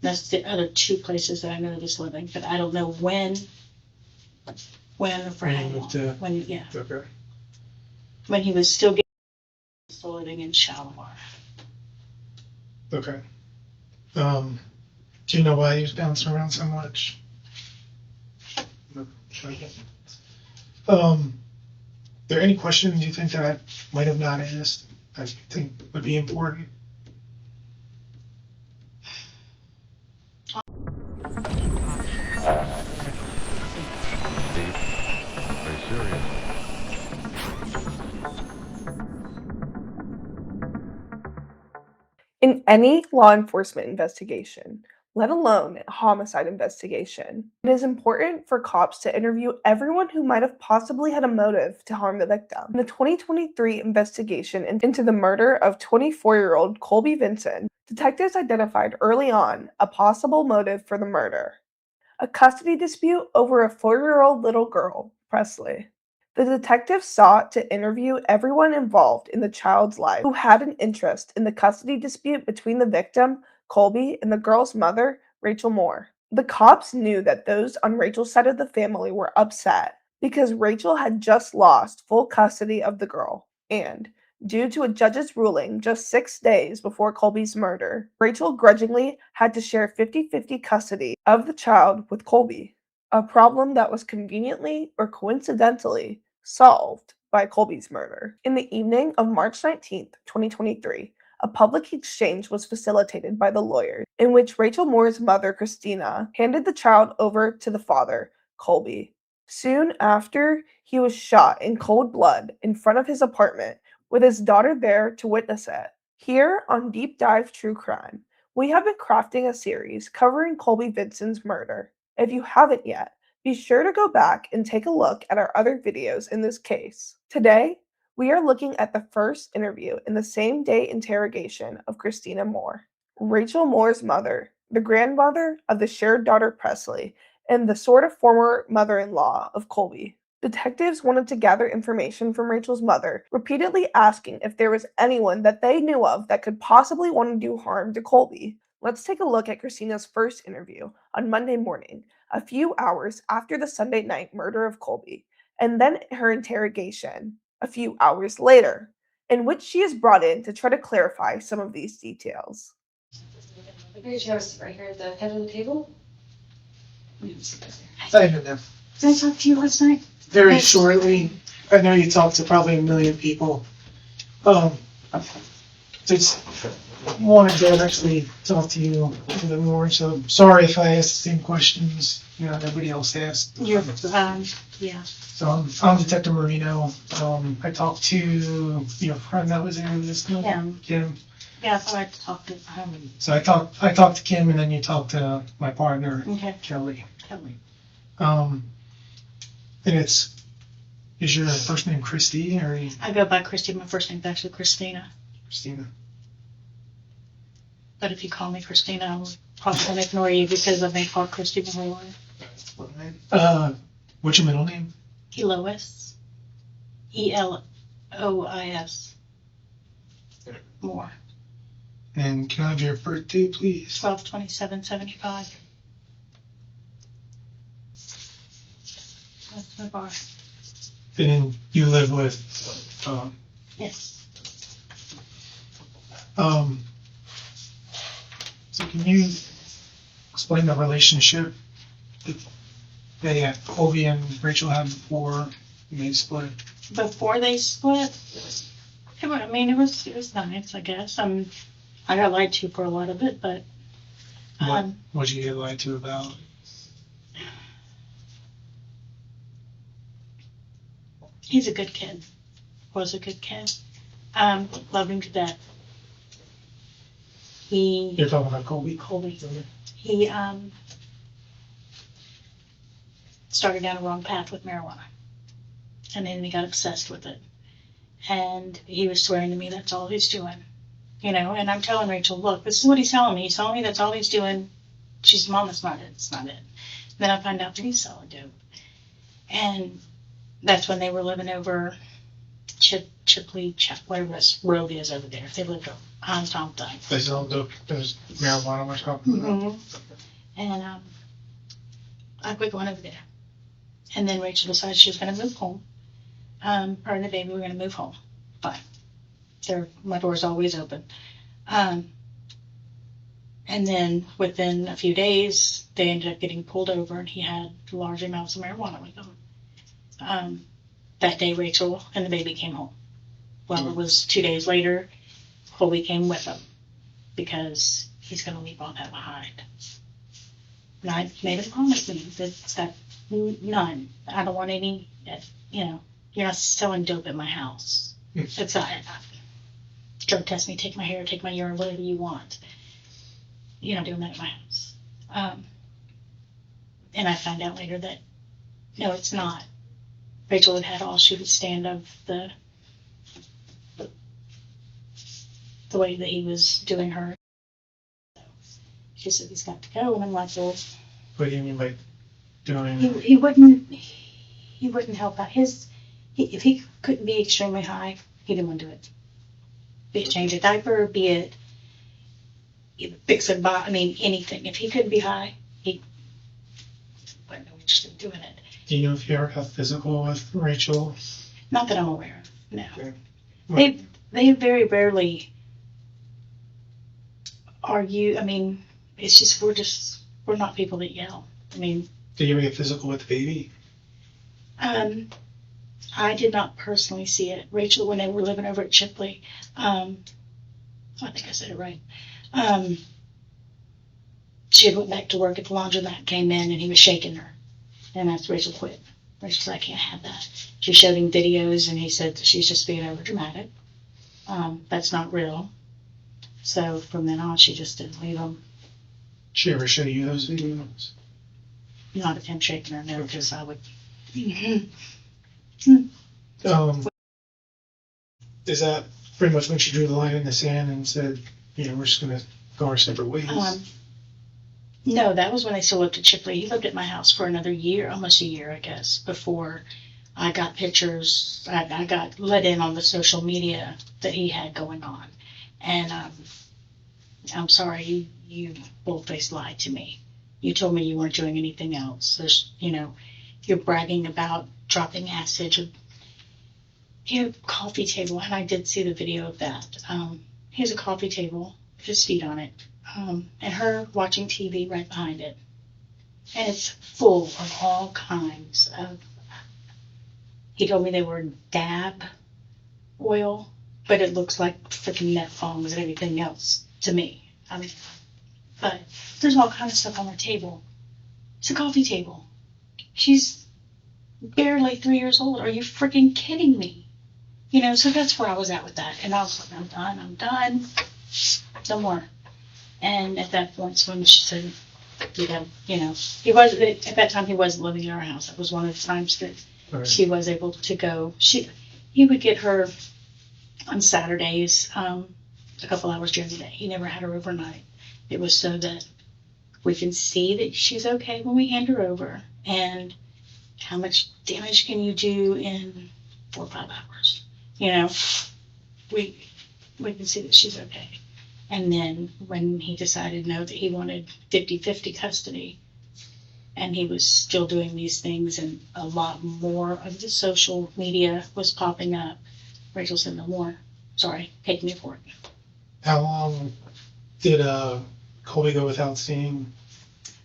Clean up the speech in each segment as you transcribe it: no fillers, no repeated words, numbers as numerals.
That's the other two places that I know he was living, but I don't know when or for When how he long. moved to- When Okay. when he was still living in Shalimar. Okay. Do you know why he was bouncing around so much? No. Okay. Are there any questions you think that I might have not asked I think would be important? Very serious. In any law enforcement investigation, let alone a homicide investigation, it is important for cops to interview everyone who might have possibly had a motive to harm the victim. In the 2023 investigation into the murder of 24-year-old Colby Vinson, detectives identified early on a possible motive for the murder: a custody dispute over a 4-year-old little girl, Presley. The detectives sought to interview everyone involved in the child's life who had an interest in the custody dispute between the victim, Colby, and the girl's mother, Rachiel Moore. The cops knew that those on Rachel's side of the family were upset because Rachiel had just lost full custody of the girl, and due to a judge's ruling just 6 days before Colby's murder, Rachiel grudgingly had to share 50-50 custody of the child with Colby, a problem that was conveniently or coincidentally solved by Colby's murder. In the evening of March 19th, 2023, a public exchange was facilitated by the lawyers in which Rachiel Moore's mother, Christina, handed the child over to the father, Colby. Soon after, he was shot in cold blood in front of his apartment with his daughter there to witness it. Here on Deep Dive True Crime, we have been crafting a series covering Colby Vinson's murder. If you haven't yet, be sure to go back and take a look at our other videos in this case. Today, we are looking at the first interview in the same-day interrogation of Christina Moore, Rachiel Moore's mother, the grandmother of the shared daughter Presley, and the sort of former mother-in-law of Colby. Detectives wanted to gather information from Rachiel's mother, repeatedly asking if there was anyone that they knew of that could possibly want to do harm to Colby. Let's take a look at Christina's first interview on Monday morning, a few hours after the Sunday night murder of Colby, and then her interrogation a few hours later, in which she is brought in to try to clarify some of these details. Here's yours right here at the head of the table. I don't know. Did I talk to you last night? Very shortly. I know you talked to probably 1 million people. Just wanted to actually talk to you a little bit more. So sorry if I asked the same questions everybody else asked. You're, yeah. So I'm Detective Marino. I talked to your friend that was in this Kim. Kim. Yeah, I thought I'd talk to him. So I talked to Kim, and then you talked to my partner, Okay. Kelly. Kelly. And is your first name Christy or I go by Christy. My first name's actually Christina. Christina? But if you call me Christina, I'm probably going to ignore you because I've been called Christy my whole life. What's your middle name? Elois. Elois. Moore. And can I have your birthday, please? 12/27/75. That's my bar. And you live with, Yes. so can you explain the relationship that Colby and Rachiel had before they split? Before they split, it was nice, I guess. I got lied to for a lot of it, but What did you get lied to about? he's a good kid. Was a good kid. Love him to death. You're talking about Colby? Colby. He started down a wrong path with marijuana, and then he got obsessed with it. And he was swearing to me that's all he's doing, And I'm telling Rachiel, look, this is what he's telling me. He's telling me that's all he's doing. She's, Mom, that's not it. It's not it. And then I find out that he's selling dope. And that's when they were living over Chipley, whatever this road is over there. They lived on Tom Thumb. They sell dope, there's marijuana we're talking about. Mm-hmm. And I quit going over there. And then Rachiel decided she was going to move home. Her and the baby were going to move home. Fine. My door's always open. And then within a few days, they ended up getting pulled over, and he had large amounts of marijuana with him. That day, Rachiel and the baby came home. Well, it was 2 days later, Colby came with him because he's going to leave all that behind. And I made a promise to him that none. I don't want any, you're not selling dope at my house. It's not. Drug test me, take my hair, take my urine, whatever you want. You're not doing that at my house. And I found out later that, no, it's not. Rachiel had all she could stand of the way that he was doing her. So she said, he's got to go. And I'm like, well, What do you mean by doing? he wouldn't help out. If he couldn't be extremely high, he didn't want to do it. Be it change a diaper, be it fix a body, anything. If he couldn't be high, he wasn't interested in doing it. Do you know if you ever got physical with Rachiel? Not that I'm aware of, no. Okay. They very rarely argue. It's just, we're not people that yell. Did you ever get physical with the baby? I did not personally see it. Rachiel, when they were living over at Chipley, I think I said it right. She had went back to work at the laundromat, came in, and he was shaking her. And that's Rachiel quit. Rachiel said, I can't have that. She showed him videos, and he said she's just being over dramatic. That's not real. So from then on, she just didn't leave him. Did she ever show you those videos? Not of him shaking her, no, because I would. Is that pretty much when she drew the line in the sand and said, we're just going to go our separate ways? No, that was when they still lived at Chipley. He lived at my house for another year, almost a year, I guess, before I got pictures. I got let in on the social media that he had going on. And I'm sorry, you bold-faced lied to me. You told me you weren't doing anything else. You're bragging about dropping acid. He had a coffee table, and I did see the video of that. He has a coffee table with his feet on it, and her watching TV right behind it. And it's full of all kinds of, he told me they were dab oil, but it looks like freaking net foams and everything else to me. But there's all kinds of stuff on her table. It's a coffee table. She's barely 3 years old. Are you freaking kidding me? So that's where I was at with that. And I was like, I'm done. No more. And at that point, when she said, he was, at that time he wasn't living in our house. That was one of the times that she was able to go. He would get her on Saturdays, a couple hours during the day. He never had her overnight. It was so that we can see that she's okay when we hand her over. And how much damage can you do in 4 or 5 hours? We can see that she's okay. And then when he decided that he wanted 50-50 custody, and he was still doing these things, and a lot more of the social media was popping up, Rachiel said, no more. Sorry, take me for it. How long did Colby go without seeing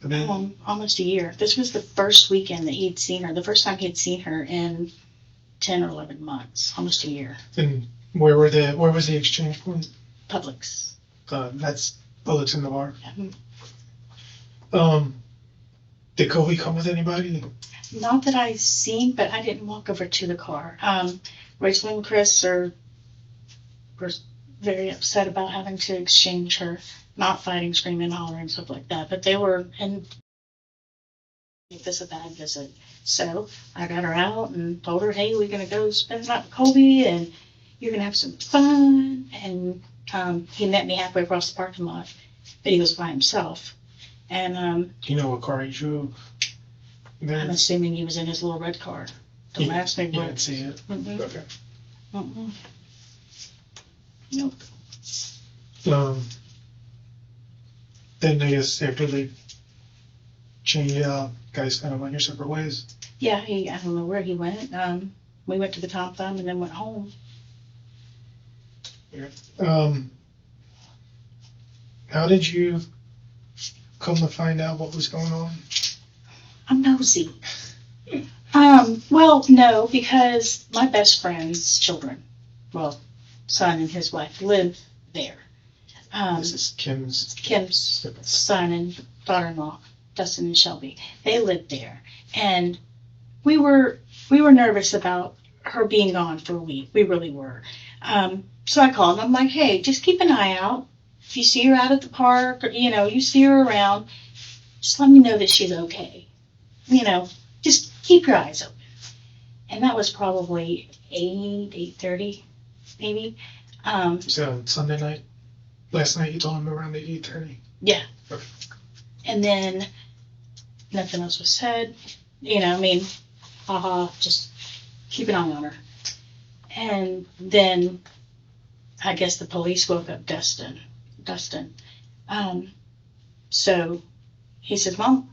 the baby? Almost a year. This was the first weekend that he'd seen her, the first time he'd seen her in 10 or 11 months, almost a year. And where was the exchange point? Publix. That's Publix in the bar. Yeah. Did Colby come with anybody? Not that I seen, but I didn't walk over to the car. Rachiel and Chris were very upset about having to exchange her, not fighting, screaming, hollering, stuff like that. But they were, and make this a bad visit. So I got her out and told her, hey, we're going to go spend the night with Colby, and you're going to have some fun. And he met me halfway across the parking lot, but he was by himself. And do you know what car he drove? I'm assuming he was in his little red car. Don't ask me You what. didn't see it? Mm-hmm. Okay. Mm-mm. Nope. Then I guess after they changed out, guys kind of went your separate ways. Yeah, I don't know where he went. We went to the Tom Thumb and then went home. How did you come to find out what was going on? I'm nosy. Well, no, because my best friend's children, well, son and his wife live there. This is Kim's Son and daughter-in-law, Dustin and Shelby. They lived there, and we were nervous about her being gone for a week. We really were. So I called. I'm like, hey, just keep an eye out. If you see her out at the park, or you see her around, just let me know that she's okay. Just keep your eyes open. And that was probably 8:30, maybe. So Sunday night? Last night you told him around 8:30? Yeah. Okay. And then nothing else was said. Just keep an eye on her. And then I guess the police woke up Dustin. So he said, Mom,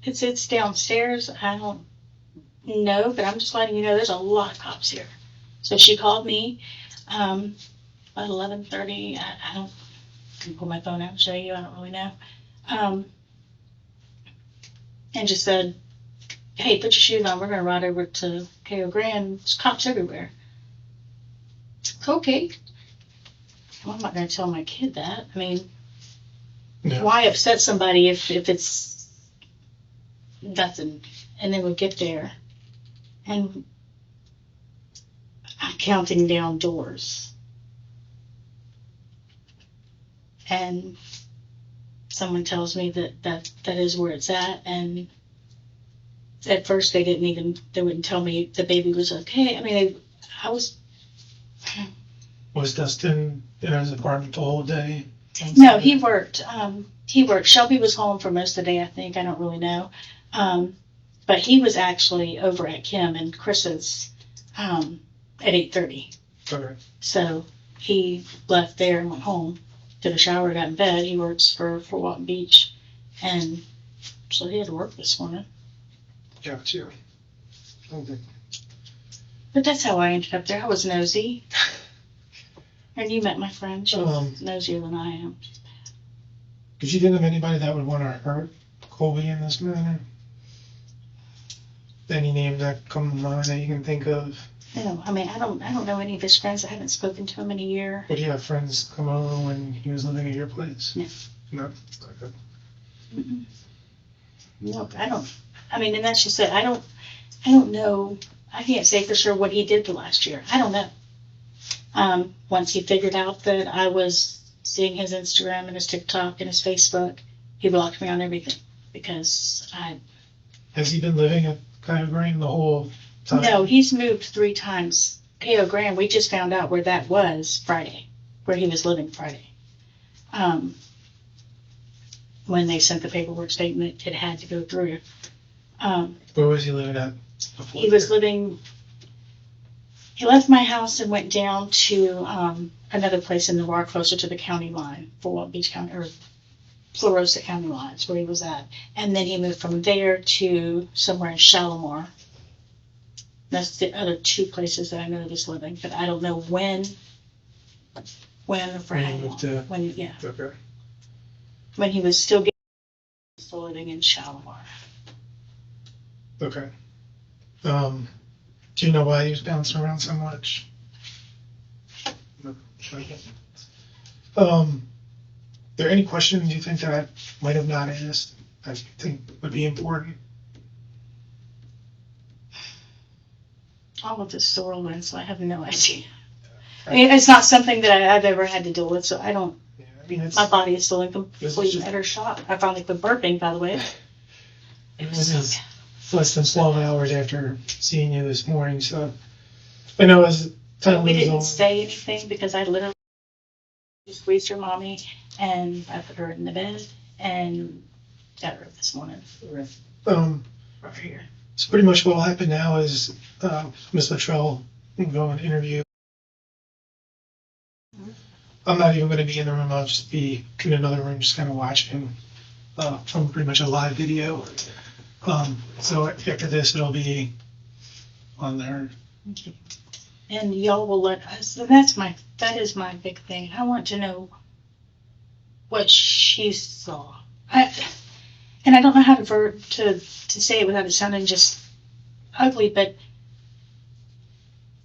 it's downstairs. I don't know, but I'm just letting you know there's a lot of cops here. So she called me at 11:30. I can pull my phone out and show you. I don't really know. And just said, hey, put your shoes on. We're going to ride over to KO Grand. There's cops everywhere. Okay. Well, I'm not going to tell my kid that. I mean, No. why upset somebody if it's nothing? And then we get there, and I'm counting down doors. And someone tells me that is where it's at. And at first they wouldn't tell me the baby was okay. I mean, Was Dustin in his apartment the whole day? No, he worked. Shelby was home for most of the day, I think. I don't really know. But he was actually over at Kim and Chris's at 8:30. Okay. So he left there and went home, took a shower, got in bed. He works for Walton Beach. And so he had to work this morning. Gotcha. Okay. But that's how I ended up there. I was nosy. And you met my friend. She's nosier than I am. Because you didn't have anybody that would want to hurt Colby in this manner? Any names that come to mind that you can think of? No, I mean, I don't know any of his friends. I haven't spoken to him in a year. Would he have friends come over when he was living at your place? No. No? Okay. Mm-mm. Nope, I don't. I mean, and that's just it. I don't know. I can't say for sure what he did the last year. I don't know. Once he figured out that I was seeing his Instagram and his TikTok and his Facebook, he blocked me on everything because Has he been living at KO Grand the whole time? No, he's moved 3 times. KO Grand, we just found out where that was Friday, where he was living Friday. When they sent the paperwork statement, it had to go through. Where was he living at before? He left my house and went down to another place in Navarre, closer to the county line, Fort Walton Beach County, or Florosa County lines, where he was at. And then he moved from there to somewhere in Shalimar. That's the other 2 places that I know he was living, but I don't know when or for how long. Okay. When he was still living in Shalimar. Okay. Do you know why he was bouncing around so much? No. Okay. Are there any questions you think that I might have not asked that you think would be important? All of this is so whirlwind, so I have no idea. I mean, it's not something that I've ever had to deal with, so I don't. Yeah, I mean, My body is still in complete utter shock. I finally quit burping, by the way. It was so bad. Less than 12 hours after seeing you this morning, so I know as time We moves didn't on. say anything because I literally squeezed her mommy and I put her in the bed and got her up this morning. Right here. So pretty much what will happen now is Miss Latrell will go and interview I'm not even going to be in the room. I'll just be in another room, just kind of watching from pretty much a live video. So after this, it'll be on there. And y'all will let us, and that is my big thing. I want to know what she saw. And I don't know how to say it without it sounding just ugly, but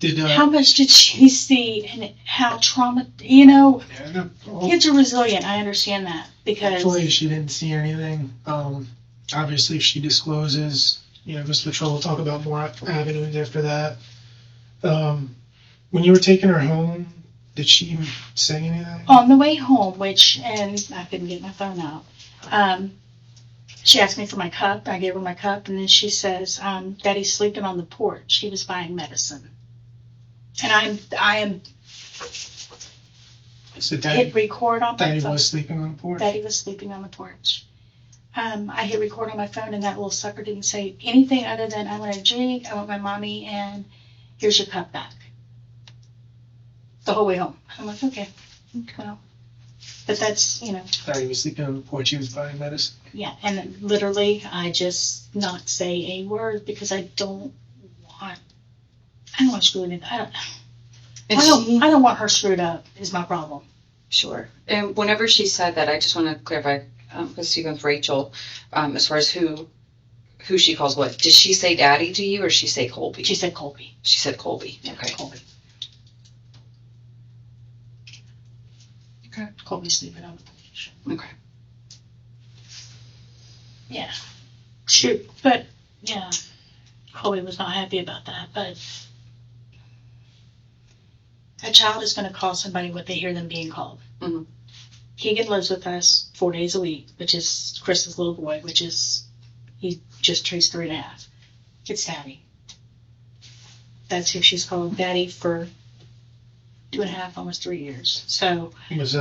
how much did she see and how trauma, kids are resilient. I understand that because. Hopefully she didn't see anything. Obviously if she discloses, because Patrol will talk about more avenues after that. When you were taking her home, did she say anything? On the way home, and I couldn't get my phone out, she asked me for my cup. I gave her my cup, and then she says, Daddy's sleeping on the porch. He was buying medicine. And I am so Daddy, hit record on my phone. Daddy was sleeping on the porch? Daddy was sleeping on the porch. I hit record on my phone, and that little sucker didn't say anything other than, I want a drink, I want my mommy, and here's your cup back. The whole way home. I'm like, okay, well. But that's, Daddy was sleeping on the porch, he was buying medicine? Yeah, and literally, I just not say a word because I don't want screwing it. I don't want her screwed up, is my problem. Sure. And whenever she said that, I just want to clarify, because speaking with Rachiel, as far as who she calls what, did she say Daddy to you or did she say Colby? She said Colby. She said Colby. Yeah, okay. Colby. Okay. Colby's sleeping on the porch. Okay. Yeah. Shoot. But, yeah. Colby was not happy about that, but a child is going to call somebody what they hear them being called. Mm-hmm. Keegan lives with us 4 days a week, which is Chris's little boy, he just turns 3.5. It's Daddy. That's who she's called Daddy for 2.5, almost 3 years. So was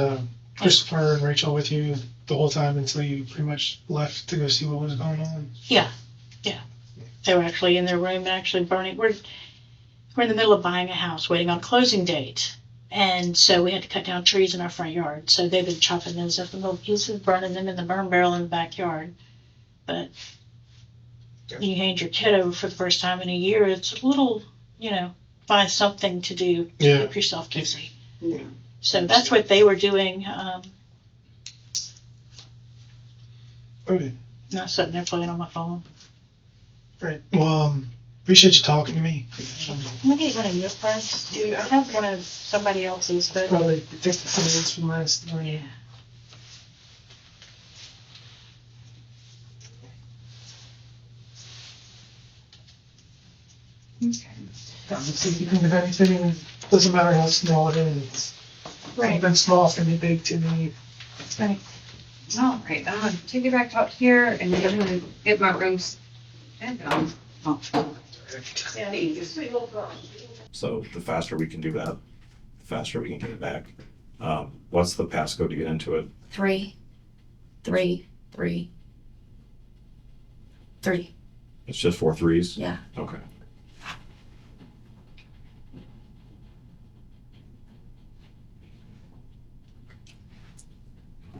Christopher and Rachiel with you the whole time until you pretty much left to go see what was going on? Yeah. They were actually in their room, actually burning. We're in the middle of buying a house, waiting on a closing date. And so we had to cut down trees in our front yard. So they've been chopping those up in little pieces, burning them in the burn barrel in the backyard. But you hand your kid over for the first time in a year, it's a little, find something to do to keep yourself busy. Yeah. So that's what they were doing. Okay. Not sitting there playing on my phone. Right. Well, appreciate you talking to me. Let me get one of your cards. I have one of somebody else's, but Probably take some of this from last night. yeah. Okay. See if you think of anything. Doesn't matter how small it is. Right. Something small can be big to me. Right. All right, I'm going to take you back out here and then I'm going to get my rooms. And So the faster we can do that, the faster we can get it back. What's the passcode to get into it? 3, 3, 3, 3. It's just 4 threes? Yeah. Okay.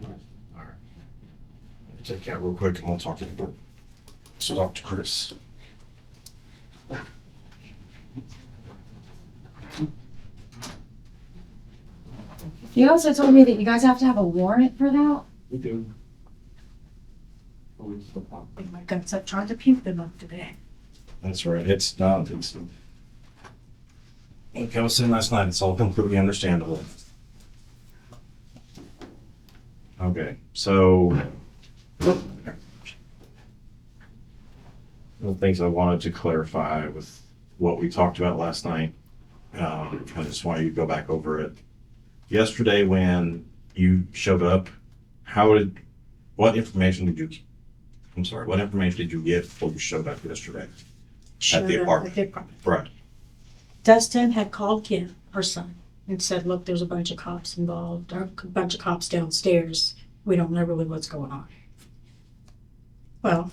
All right. Take that real quick and we'll talk to you. So talk to Chris. You also told me that you guys have to have a warrant for that. We do. Oh my goodness, I tried to puke them up today. That's right. It's not. It's like I was saying last night, it's all completely understandable. Okay, so one of the things I wanted to clarify with what we talked about last night, I just want you to go back over it. Yesterday, when you showed up, what information did you get before you showed up yesterday? At the apartment. Right. Dustin had called Kim, her son, and said, look, there's a bunch of cops involved, or a bunch of cops downstairs. We don't know really what's going on. Well,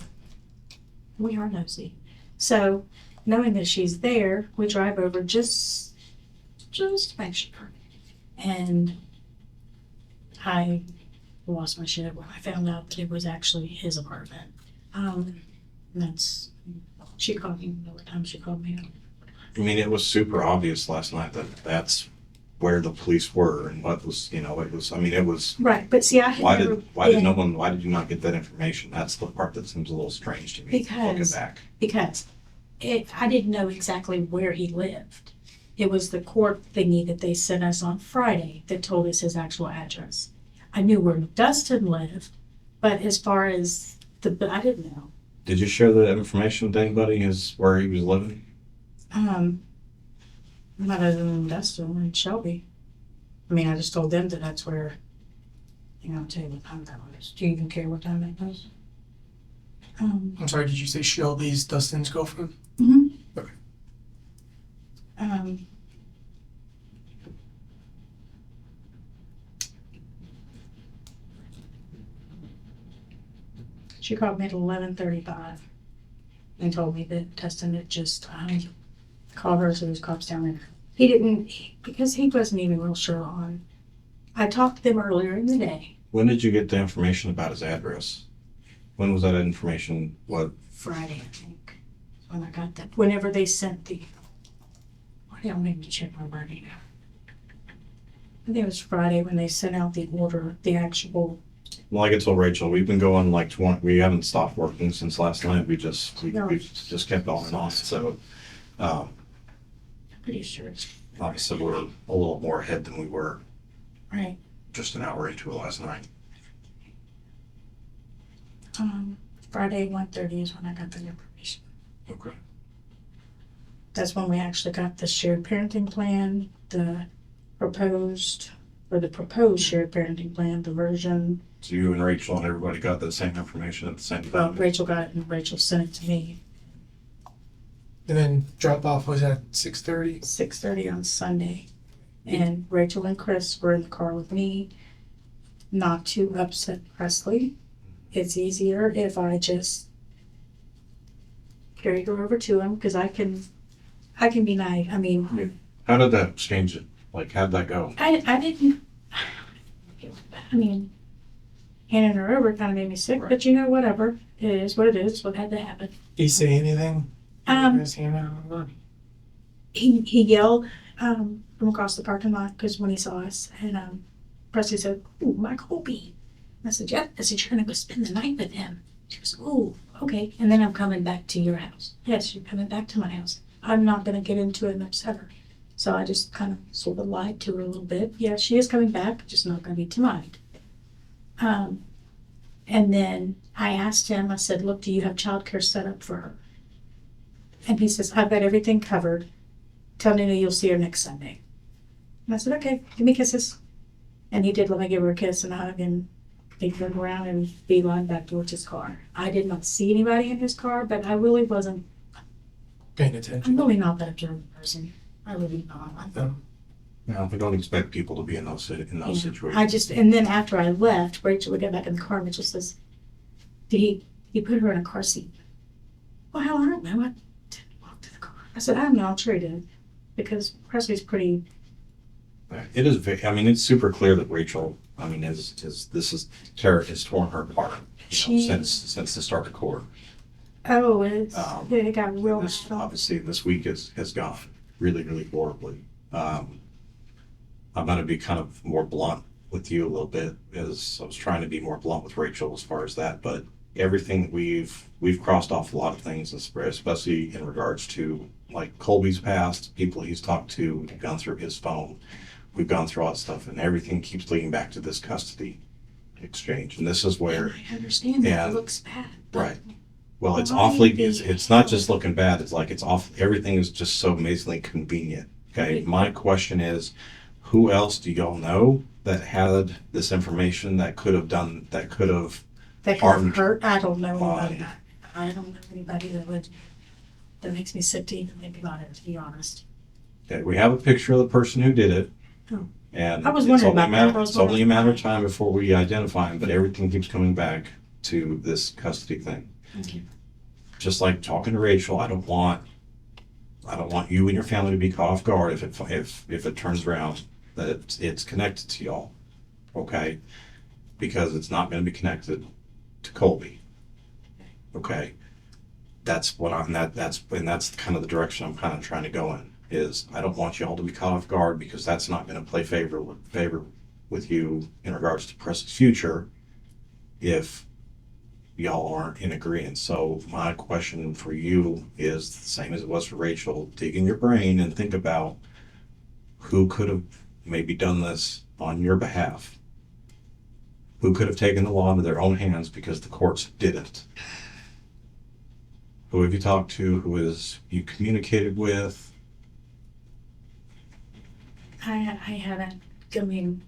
we are nosy. So, knowing that she's there, we drive over just to make sure. And I lost my shit when I found out that it was actually his apartment. She called me, what time she called me. I mean, it was super obvious last night that that's where the police were and what was, it was, I mean, it was, Right, but see, I had why never did you not get that information? That's the part that seems a little strange to me, looking Because- back. because I didn't know exactly where he lived. It was the court thingy that they sent us on Friday that told us his actual address. I knew where Dustin lived, but as far as I didn't know. Did you share the information with anybody where he was living? Not other than Dustin and Shelby. I mean, I just told them that that's where, I'll tell you what time that was. Do you even care what time that was? I'm sorry, did you say Shelby's Dustin's girlfriend? Mm-hmm. Okay. She called me at 11:35 and told me that Dustin had just called her, so there's cops down there. Because he wasn't even real sure on. I talked to them earlier in the day. When did you get the information about his address? When was that information? What? Friday, I think, is when I got that. Whenever they sent why do y'all make me check my wording now? I think it was Friday when they sent out the order, the actual. Like I told Rachel, we've been going like 20, we haven't stopped working since last night. We've just kept on and on. So, I'm pretty sure it's like I said, we're a little more ahead than we were right. just an hour into it last night. Friday 1:30 is when I got the information. Okay. That's when we actually got the shared parenting plan, the proposed shared parenting plan, the version. So you and Rachel and everybody got the same information at the same Well, time? Rachel got it and Rachel sent it to me. And then drop off was at 6:30. 6:30 on Sunday. And Rachel and Chris were in the car with me, not to upset Presley. It's easier if I just carry her over to him because I can be nice. I mean, How did that change it? Like, how'd that go? I didn't. I mean, handing her over kind of made me sick, but whatever. It is what it is. What had to happen. Did he say anything? His hand out? He yelled from across the parking lot because when he saw us, and Presley said, "Ooh, my Colby." I said, "Yep." I said, "You're gonna go spend the night with him." She goes, "Ooh, okay." And then I'm coming back to your house. Yes, you're coming back to my house. I'm not gonna get into it and upset her. So I just kind of sort of lied to her a little bit. Yeah, she is coming back, just not gonna be tonight. And then I asked him. I said, "Look, do you have childcare set up for her?" And he says, "I've got everything covered. Tell Nina you'll see her next Sunday." And I said, "Okay, give me kisses." And he did let me give her a kiss and a hug, and he turned around and beeline back towards his car. I did not see anybody in his car, but I really wasn't. Paying I'm attention. really not that observant person. I really not. No, we don't expect people to be in those situations. I just, and then after I left, Rachel would get back in the car and Rachel says, Did he put her in a car seat?" "Well, hell, I don't know. I didn't walk to the car." I said, "I don't know. I'm sure he did." Because Presley's pretty. It is. It's super clear that Rachel. Tara has torn her apart. Since the start of court. Oh, it got real. Obviously, this week has gone really, really horribly. I'm going to be kind of more blunt with you a little bit, as I was trying to be more blunt with Rachel as far as that. But everything that we've crossed off a lot of things, especially in regards to like Colby's past, people he's talked to, we've gone through his phone, we've gone through all that stuff, and everything keeps leading back to this custody exchange. And this is where I understand that it looks bad. right. Well, it's awfully. It's not just looking bad. It's like it's off. Everything is just so amazingly convenient. Okay. My question is, who else do y'all know that had this information that could have harmed? Hurt? I don't know anybody. I don't know anybody that makes me sick to even think about it, to be honest. Okay, we have a picture of the person who did it. Oh. And I was wondering about that. It's only a matter of time before we identify him, but everything keeps coming back to this custody thing. Okay. Just like talking to Rachel, I don't want you and your family to be caught off guard if it turns around that it's connected to y'all, okay? Because it's not going to be connected to Colby, okay? That's that's kind of the direction I'm kind of trying to go in. Is I don't want y'all to be caught off guard, because that's not going to play favor with you in regards to Preston's future if y'all aren't in agreement. So my question for you is the same as it was for Rachel. Dig in your brain and think about who could have maybe done this on your behalf. Who could have taken the law into their own hands because the courts didn't. Who have you talked to? Who has you communicated with? I haven't, I mean,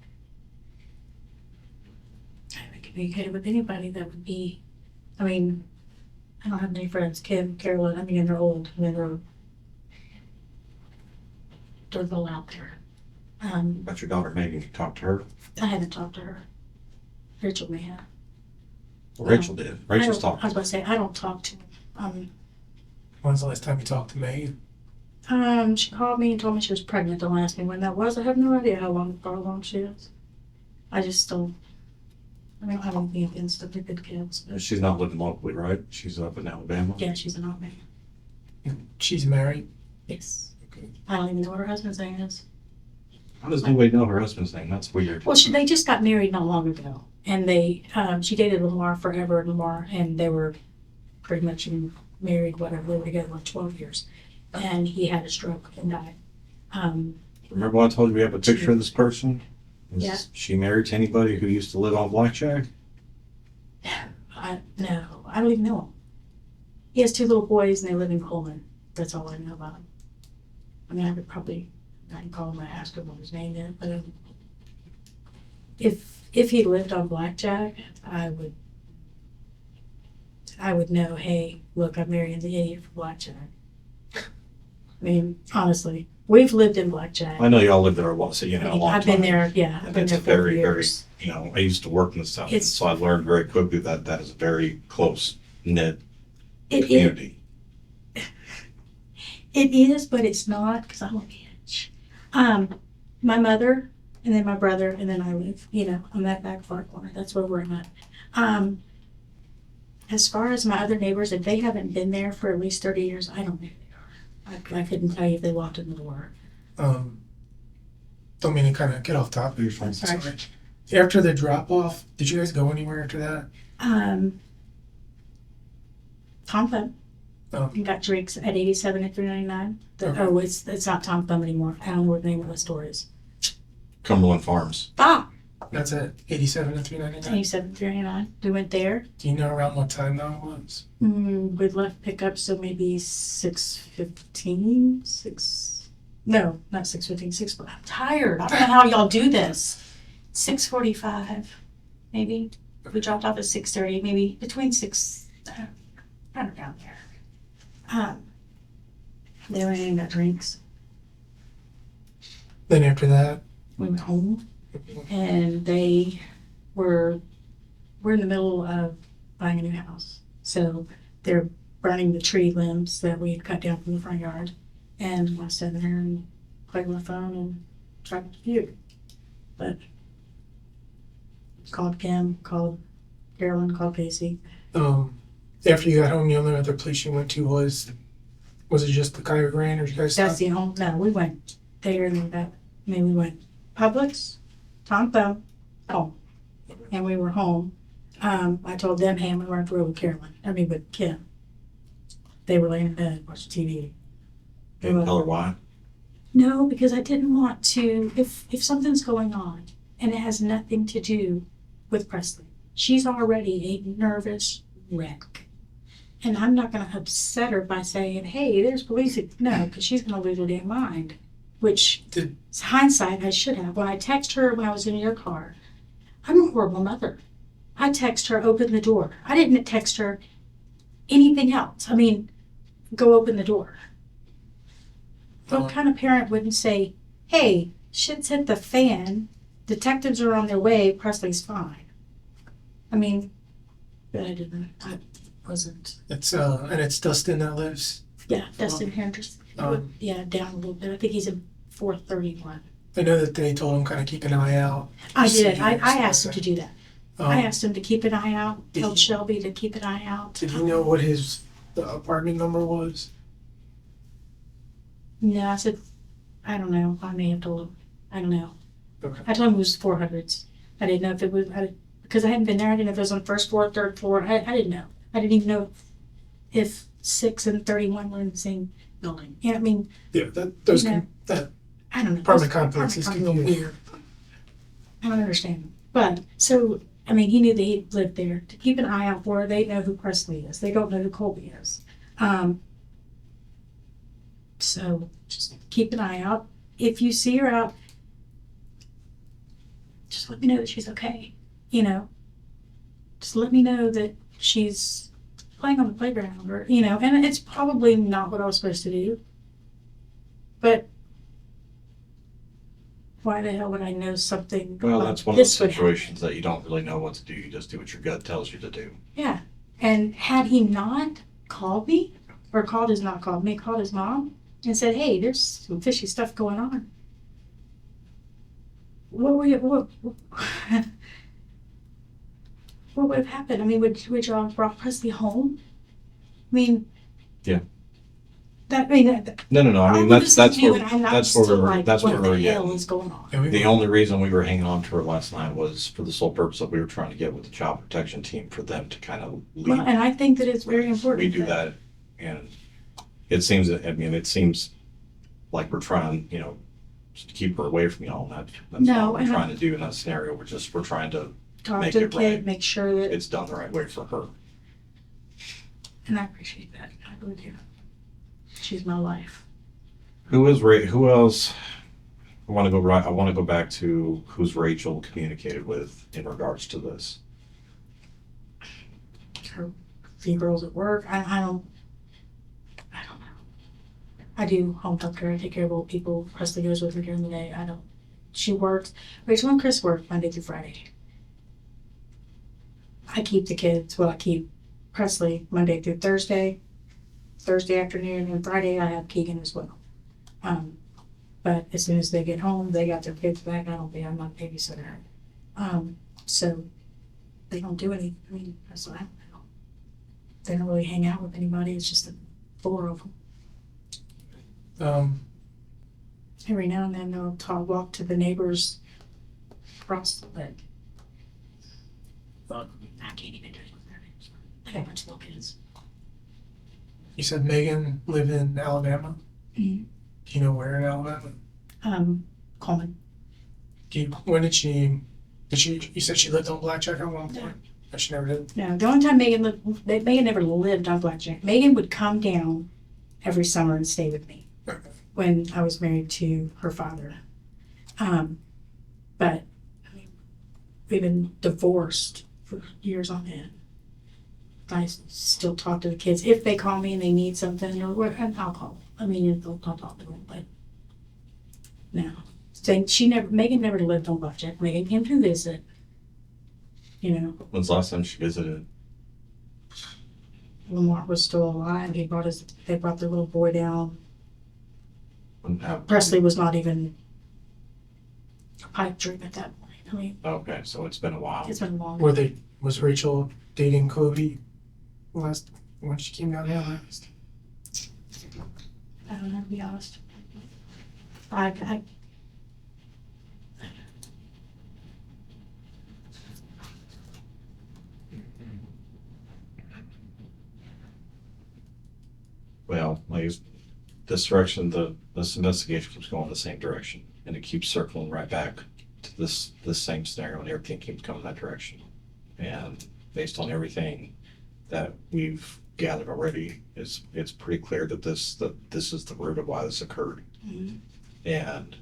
I haven't communicated with anybody that would be, I mean, I don't have any friends. Kim, Carolyn, I mean, they're old. I mean, they're all out there. About your daughter Megan, you talked to her? I haven't talked to her. Rachel may have. Well, Rachel did. Rachel's talked. I was about to say, I don't talk to When's the last time you talked to Megan? she called me and told me she was pregnant. Don't ask me when that was. I have no idea how long she is. I just don't. I don't have anything against them. They're good kids. She's not living locally, right? She's up in Alabama. Yeah, she's an Alabama. She's married. Yes. Okay. I don't even know what her husband's name is. How does nobody know her husband's name? That's weird. Well, they just got married not long ago, and she dated Lamar forever, and they were pretty much married, whatever. They were together like 12 years, and he had a stroke and died. Remember when I told you we have a picture of this person? Is Yeah. she married to anybody who used to live on Blackjack? No, I don't even know him. He has 2 little boys, and they live in Coleman. That's all I know about him. I mean, I can call him and ask him what his name is, but if he lived on Blackjack, I would know, hey, look, I'm marrying the idiot for Blackjack. I mean, honestly, we've lived in Blackjack. I know y'all lived there a lot, so you know a long I've been time. there, yeah, I've And been it's there a for very, years. I used to work in the South, It's- so I learned very quickly that is a very close-knit It community. is, but it's not, because I'm a bitch. My mother, and then my brother, and then I live, on that back far corner. That's where we're at. As far as my other neighbors, if they haven't been there for at least 30 years, I don't know who they are. I couldn't tell you if they walked in the door. Don't mean to kind of get off topic. You're fine. Sorry. After the drop off, did you guys go anywhere after that? Tom Thumb. Oh. And got drinks at 87 and 399. Okay. Oh, it's not Tom Thumb anymore. I don't know what the name of the store is. Cumberland Farms. That's at 87 and 399. 87 399. We went there. Do you know around what time that was? We left pickup, so maybe 6:15. No, not 6:15. I'm tired. I don't know how y'all do this. 6:45, maybe. We dropped off at 6:30, maybe between 6. Right around there. They went in and got drinks. Then after that, We went home, and we're in the middle of buying a new house. So they're burning the tree limbs that we had cut down from the front yard. And I sat there and played on my phone and tried to view. But called Kim, called Carolyn, called Casey. after you got home, the only other place you went to was it just the Kyra Grand, or did you guys That's stop? the home. No, we went there and then back. I mean, we went Publix, Tom Thumb, home. And we were home. I told them, hey, I'm going to run through with Carolyn. with Kim. They were laying in bed watching TV. Didn't tell her why. No, because I didn't want to, if something's going on and it has nothing to do with Presley, she's already a nervous wreck. And I'm not going to upset her by saying, hey, there's police. No, because she's going to lose her damn mind. Which, hindsight, I should have. When I text her when I was in your car, I'm a horrible mother. I text her, open the door. I didn't text her anything else. I mean, go open the door. What kind of parent wouldn't say, hey, shit's hit the fan, detectives are on their way, Presley's fine. I mean, but I didn't. I wasn't. It's and it's Dustin that lives. Yeah, Dustin Henderson. Yeah, down a little bit. I think he's in 431. I know that they told him kind of keep an eye out. I did. See I you, stuff asked him like to do that. that. I asked him to keep an eye out. Did Told he- Shelby to keep an eye out. Did he know what the apartment number was? No, I said, I don't know. I may have to look. I don't know. Okay. I told him it was 400s. I didn't know if it was, because I hadn't been there. I didn't know if it was on the first floor, third floor. I didn't know. I didn't even know if 6 and 31 were in the same building. Yeah, I mean, Yeah, that I don't know. apartment Those complex is apartment complexes are confusing. weird. I don't understand. But, so, I mean, he knew that he lived there. To keep an eye out for her, they know who Presley is. They don't know who Colby is. So, just keep an eye out. If you see her out, just let me know that she's okay. You know? Just let me know that she's playing on the playground or, you know, and it's probably not what I was supposed to do. But why the hell would I know something? Well, like that's one of those this would happen? situations that you don't really know what to do. You just do what your gut tells you to do. Yeah. And had he not called me, or called his mom, and said, hey, there's some fishy stuff going on. What would have happened? I mean, would y'all have brought Presley home? I mean, Yeah. No. I mean, No. I mean, that's where where what we're the hell getting. is going on? And we The only reason we were hanging on to her last night was for the sole purpose that we were trying to get with the child protection team for them to kind of leave. Well, and I think that it's very important. We do that, and it seems like we're trying, just to keep her away from y'all. That's not No, what and we're trying to do in that scenario. We're trying to Talk make to the it kid, right. make sure that, it's done the right way for her. and I appreciate that. I really do. She's my life. Who else? I want to go back to who's Rachel communicated with in regards to this. Her few girls at work. I don't know. I do home health care. I take care of old people. Presley goes with her during the day. She works. Rachel and Chris work Monday through Friday. I keep the kids. Well, I keep Presley Monday through Thursday afternoon, and Friday I have Keegan as well. But as soon as they get home, they got their kids back. I'm not a babysitter. So they don't do anything. I mean, that's what I don't know. They don't really hang out with anybody. It's just the four of them. Every now and then they'll walk to the neighbors across the lake. But I can't even do it with their neighbors. I got a bunch of little kids. You said Megan lived in Alabama. Mhm. Do you know where in Alabama? Coleman. When did she? You said she lived on Blackjack at one point. No, she never did. No, the only time Megan never lived on Blackjack. Megan would come down every summer and stay with me when I was married to her father. But I mean, we've been divorced for years on end. I still talk to the kids if they call me and they need something, or and I'll call them. I mean, I'll talk to them, but no. Megan never lived on Blackjack. Megan came to visit. You know, When's the last time she visited? Lamar was still alive. They brought their little boy down. When- Presley was not even a pipe dream at that point. I mean, Okay, so it's been a while. it's been long. Was Rachel dating Colby last when she came down here last? I don't know, to be honest. I Well, this investigation keeps going the same direction, and it keeps circling right back to this same scenario, and everything keeps coming that direction. And based on everything that we've gathered already, it's pretty clear that this is the root of why this occurred. Mhm. And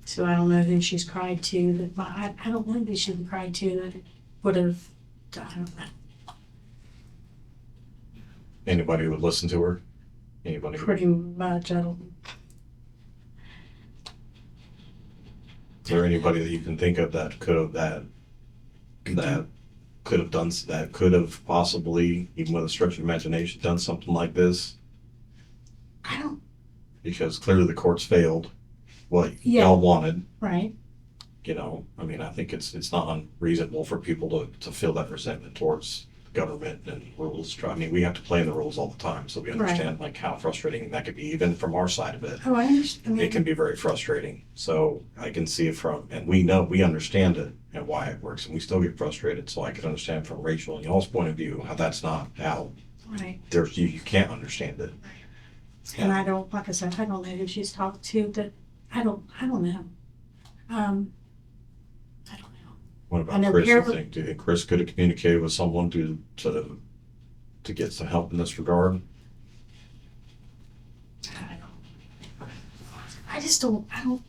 So I don't know who she's cried to. I don't know who she cried to that would have. I don't know. anybody who would listen to her, anybody. Pretty much. I don't. Is there anybody that you can think of that could have possibly, even with a stretch of imagination, done something like this? I don't. Because clearly the courts failed, what Yeah. y'all wanted. Right. You know, I mean, I think it's not unreasonable for people to feel that resentment towards government and rules. I mean, we have to play in the rules all the time, so we understand like how frustrating that could be, even from our side of it. Oh, I understand. It can be very frustrating. So I can see it from, and we understand it and why it works, and we still get frustrated. So I can understand from Rachiel and y'all's point of view how that's not how Right. you can't understand it. And I don't, like I said, I don't know who she's talked to. That I don't know. I don't know. What I about know Chris? Carol- Do you think Chris could have communicated with someone to get some help in this regard? I just don't. I don't.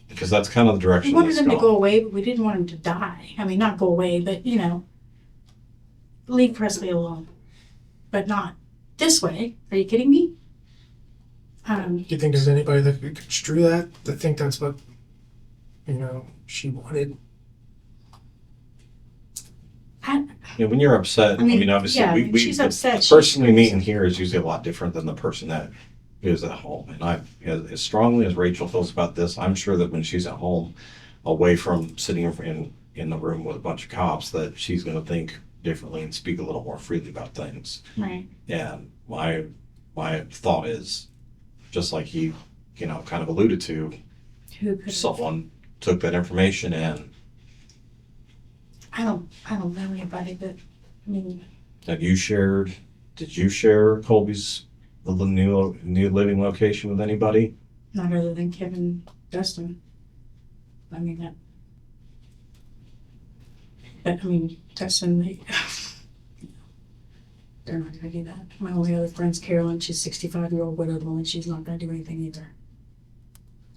Because that's kind of the direction We wanted it's him to gone. go away, but we didn't want him to die. I mean, not go away, but leave Presley alone. But not this way. Are you kidding me? Do you think there's anybody that could construe that? To think that's what, she wanted? Yeah, when you're upset, I mean, obviously, yeah, we she's upset. the person we meet in here is usually a lot different than the person that is at home. And as strongly as Rachiel feels about this, I'm sure that when she's at home, away from sitting in the room with a bunch of cops, that she's going to think differently and speak a little more freely about things. Right. And my thought is, just like he, kind of alluded to, Who could? someone took that information and I don't know anybody that. I mean, did you share Colby's the new living location with anybody? not other than Kevin Dustin. I mean that. But I mean, Dustin, they're not gonna do that. My only other friend's Carolyn. She's 65-year-old widowed woman. She's not gonna do anything either.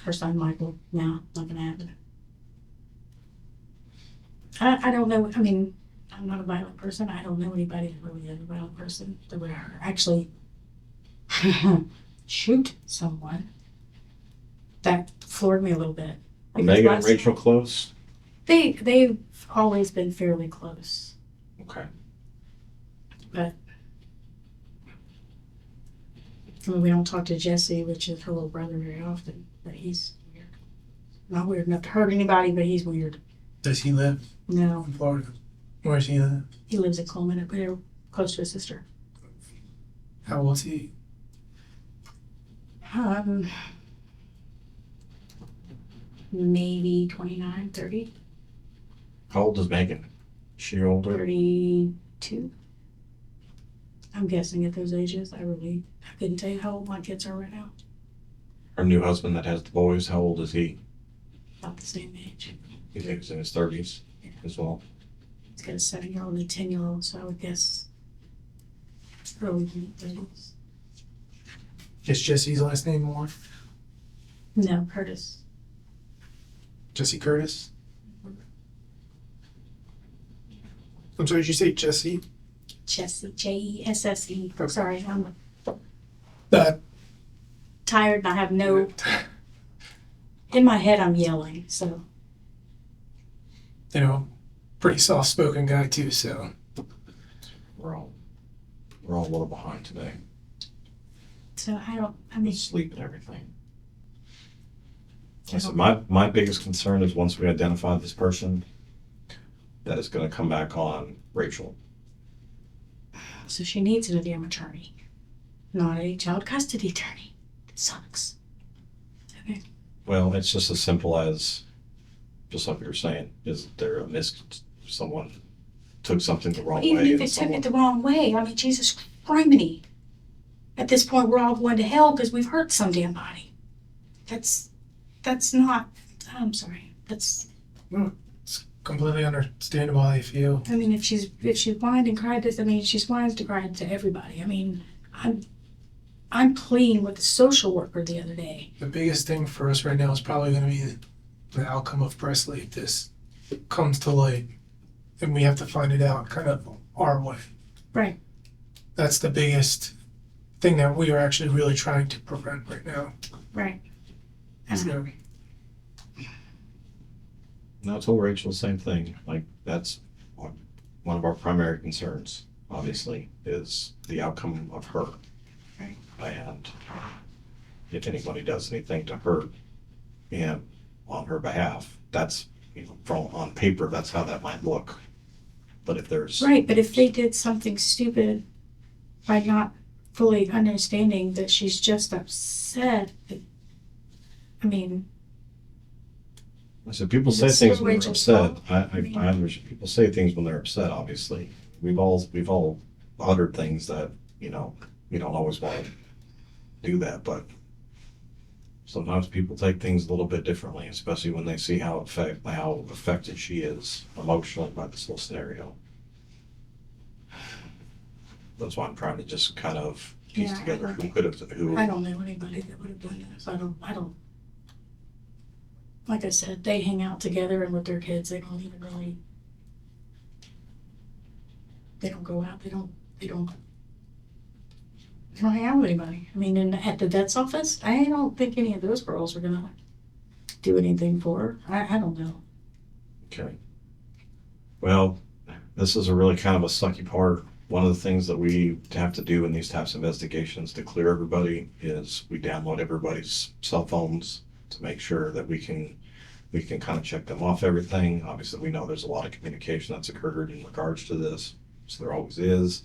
Her son Michael, no, not gonna happen. I don't know. I mean, I'm not a violent person. I don't know anybody that really is a violent person that would actually shoot someone. That floored me a little bit. Are Megan and Rachiel close? They've always been fairly close, Okay. but I mean, we don't talk to Jesse, which is her little brother, very often. But he's weird. Not weird enough to hurt anybody, but he's weird. Does he live No, in Florida? Where does he live? he lives in Coleman, but they're close to his sister. How old is he? Maybe 29, 30, How old is Megan? Is she older? 32. I'm guessing at those ages. I couldn't tell you how old my kids are right now. Her new husband that has the boys, how old is he? About the same age. You think he's in his 30s as well? He's got a 7-year-old and a 10-year-old, so I would guess early 30s. Is Jesse's last name Moore? No, Curtis. Jesse Curtis? I'm sorry, did you say Jesse? Jesse, Jesse. Sorry, I'm That. tired and I have no. In my head, I'm yelling, so. Pretty soft-spoken guy too, so. We're all a little behind today. So I mean, With sleep and everything. Listen, my biggest concern is once we identify this person, that it's going to come back on Rachiel. so she needs an damn attorney, not a child custody attorney. It sucks. Okay. Well, it's just as simple as, just like you were saying, is there someone took something the wrong Even way? if they took it the wrong way, I mean, Jesus criminy. At this point, we're all going to hell because we've hurt some damn body. That's not. I'm sorry. It's Completely understandable how you feel. I mean, if she's whined and cried this, I mean, she's whined and cried to everybody. I mean, I'm pleading with the social worker the other day. The biggest thing for us right now is probably going to be the outcome of Presley if this comes to light. And we have to find it out kind of our way. Right. That's the biggest thing that we are actually really trying to prevent right now. Right. So, No, I told Rachiel the same thing. Like, that's one of our primary concerns, obviously, is the outcome of her. Right. And if anybody does anything to hurt and on her behalf. That's, from on paper, that's how that might look. But if there's Right, but if they did something stupid by not fully understanding that she's just upset, I mean, I said, people Is say it things still when they're Rachel's upset. fault? I understand. People say things when they're upset. Obviously, we've all uttered things that we don't always want to do that, but sometimes people take things a little bit differently, especially when they see how affected she is emotionally by this whole scenario. That's why I'm trying to just kind of piece Yeah, together who. I don't know anybody that would have done this. I don't. Like I said, they hang out together, and with their kids, they don't even really. They don't go out. They don't hang out with anybody. I mean, at the vet's office, I don't think any of those girls are gonna do anything for her. I don't know. Okay. Well, this is a really kind of a sucky part. One of the things that we have to do in these types of investigations to clear everybody is we download everybody's cell phones to make sure that we can kind of check them off everything. Obviously, we know there's a lot of communication that's occurred in regards to this, so there always is.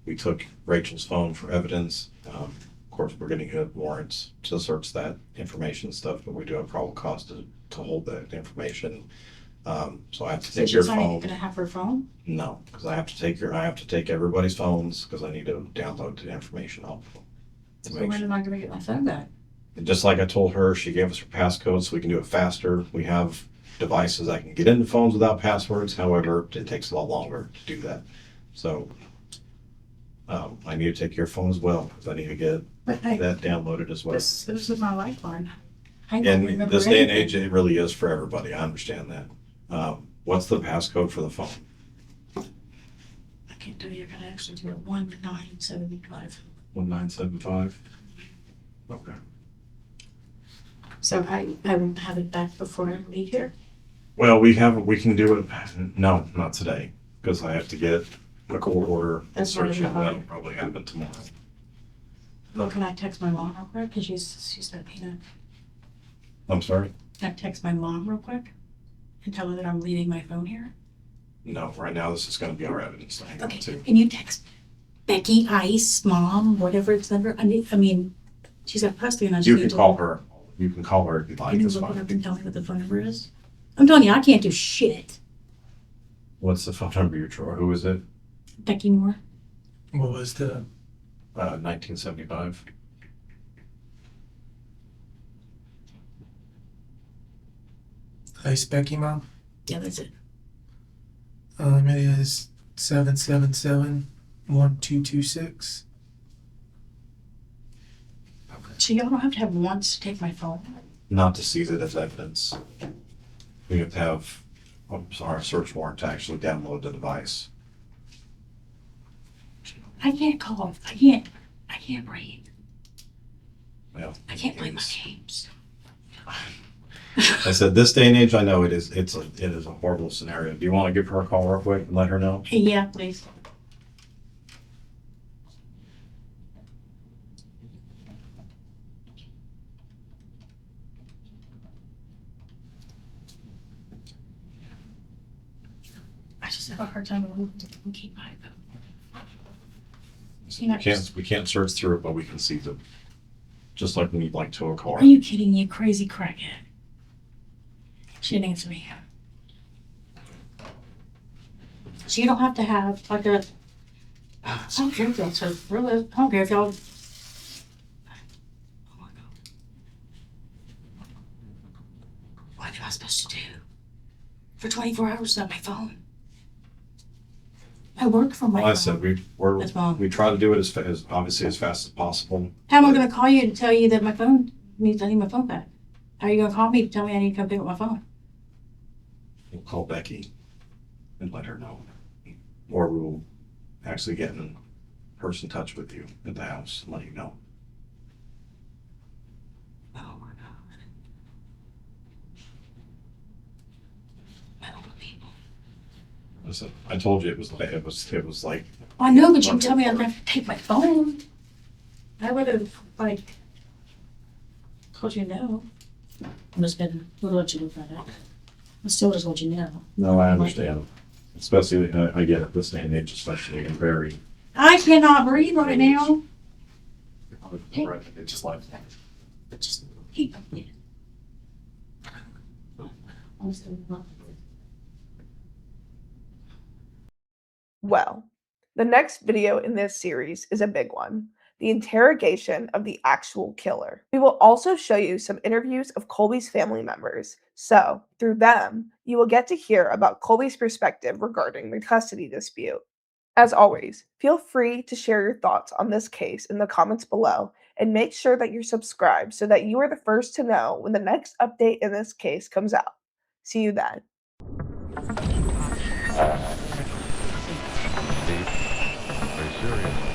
We took Rachel's phone for evidence. Of course, we're getting good warrants to search that information and stuff, but we do have probable cause to hold that information. So I have to So take your she's not even phone. gonna have her phone. No, because I have to take everybody's phones because I need to download the information off. So when am I gonna get my phone back? And just like I told her, she gave us her passcode so we can do it faster. We have devices that can get into phones without passwords. However, it takes a lot longer to do that. So I need to take your phone as well because I need to get But that downloaded as well. this is my lifeline. I don't And remember this day and anything. age, it really is for everybody. I understand that. What's the passcode for the phone? I can't tell you. You're gonna actually do it 1975. 1975. Okay. So I won't have it back before I leave here. Well, we can do it. No, not today because I have to get a court order and That's search it. not That'll enough. probably happen tomorrow. Well, can I text my mom real quick? Because she's got peanut. I'm sorry? Can I text my mom real quick and tell her that I'm leaving my phone here? No, right now this is going to be our evidence to hang on Okay. to. Can you text Becky, Ice, Mom, whatever it's under? I mean, she's got custody and I just You need can to call her. You can call her if you'd like. Can you That's look it fine. up and tell me what the phone number is? I'm telling you, I can't do shit. What's the phone number you're trying? Who is it? Becky Moore. What was the 1975. Ice Becky mom? Yeah, that's it. It is 777-1226. So y'all don't have to have once to take my phone. Not to seize it as evidence. We have to have, a search warrant to actually download the device. I can't call. I can't read. Well, I can't play my games. I said, this day and age, I know it is a horrible scenario. Do you want to give her a call real quick and let her know? Yeah, please. I just have a hard time keep my phone. We can't search through it, but we can seize it. Just like when you'd like to a car. Are you kidding, you crazy crackhead? She didn't answer me. So you don't have to have like a. I don't care if y'all so really. I don't care if y'all. Oh my God. What am I supposed to do? For 24 hours on my phone. I work from my Well, I phone. said That's wrong. we try to do it as obviously as fast as possible. How am I going to call you to tell you that my phone needs? I need my phone back. How are you going to call me to tell me I need to come pick up my phone? We'll call Becky and let her know, or we'll actually get in person touch with you at the house and let you know. Oh my God. I don't believe. I told you it was like. I know, but you can tell me I'm going to have to take my phone. I would have, told you no. There's been little what you do about it. It still is what you know. No, I understand. Especially, I get it, this day and age, especially, and very. I cannot breathe right now. It just like, it just. Keep it. Well, the next video in this series is a big one, the interrogation of the actual killer. We will also show you some interviews of Colby's family members, so through them, you will get to hear about Colby's perspective regarding the custody dispute. As always, feel free to share your thoughts on this case in the comments below, and make sure that you're subscribed so that you are the first to know when the next update in this case comes out. See you then. Are you serious?